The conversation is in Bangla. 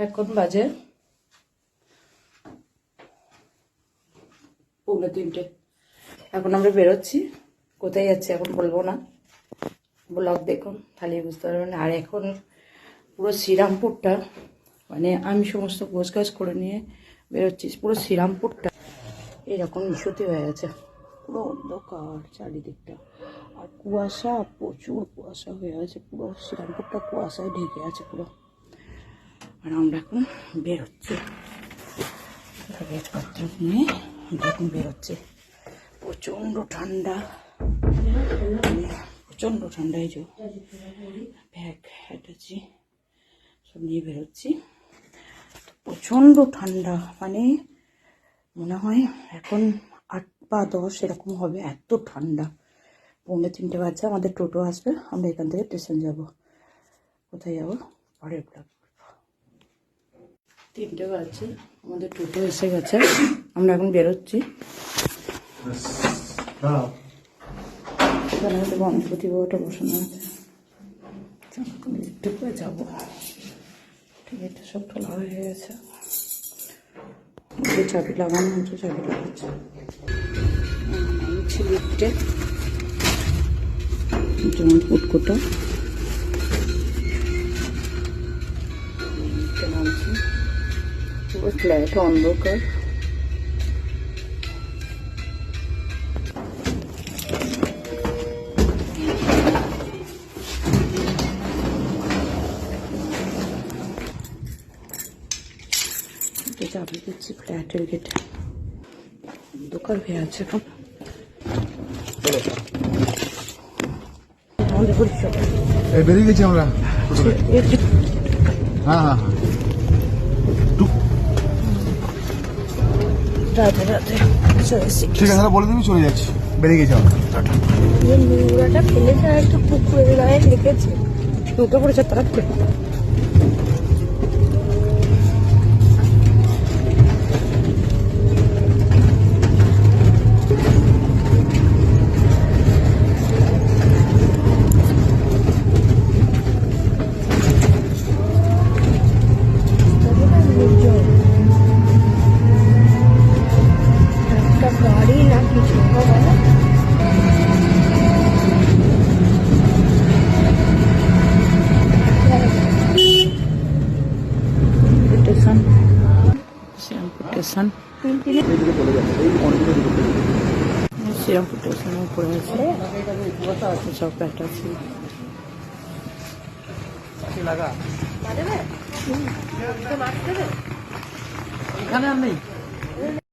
এখন বাজে 2:45। এখন আমরা বেরোচ্ছি। কোথায় যাচ্ছি এখন বলবো না, ব্লগ দেখুন তাহলে বুঝতে পারবেন। আর এখন পুরো শ্রীরামপুরটা মানে আমি সমস্ত গোছগাছ করে নিয়ে বেরোচ্ছি। পুরো শ্রীরামপুরটা এরকম ইস্যুতে হয়ে গেছে, পুরো অন্ধকার চারিদিকটা, আর কুয়াশা, প্রচুর কুয়াশা হয়ে আছে। পুরো শ্রীরামপুরটা কুয়াশায় ঢেকে আছে পুরো। আর আমরা এখন বেরোচ্ছি, ব্যাগপত্র নিয়ে আমরা এখন বেরোচ্ছি। প্রচণ্ড ঠান্ডা, প্রচণ্ড ঠান্ডা। এই যে ব্যাগ হেঁটেছি সব নিয়ে বেরোচ্ছি। প্রচণ্ড ঠান্ডা, মানে মনে হয় এখন 8 বা 10 এরকম হবে, এত ঠান্ডা। 2:45 বাজছে, আমাদের টোটো আসবে, আমরা এখান থেকে স্টেশন যাব। কোথায় যাবো পরের ব্লগ। 3টে বাজছে, আমাদের টোটো এসে গেছে, আমরা এখন বেরোচ্ছি। এখানে আমাদের গণপতি বাবাটা বসানো আছে, একটু করে যাবো। টিকিটটা সব তোলা হয়ে গেছে, চাবি লাগানো হচ্ছে, চাবি লাগাচ্ছে লিফটে। যেমন ফুটকোটা নামছি, পুরো ফ্ল্যাট অন্ধকার। চাবি দিচ্ছি ফ্ল্যাটের গেটে, অন্ধকার হয়ে আছে এখন। আমাদের পরিষেবা বেরিয়ে গেছি আমরা। হ্যাঁ হ্যাঁ হ্যাঁ, রাতে রাতে ঠিক আছে, তাহলে বলে দিবি, চলে যাচ্ছি। বেরিয়ে গেছি আমরা। নোংরাটা ফেলেছে আর একটু পুকুরের গায়ে লেগেছে, ঢুকে পড়েছে তারা। স্টেশন শ্রীরামপুর স্টেশনের উপরে আছে সব প্যাটা আছে। এখানে আর নেই।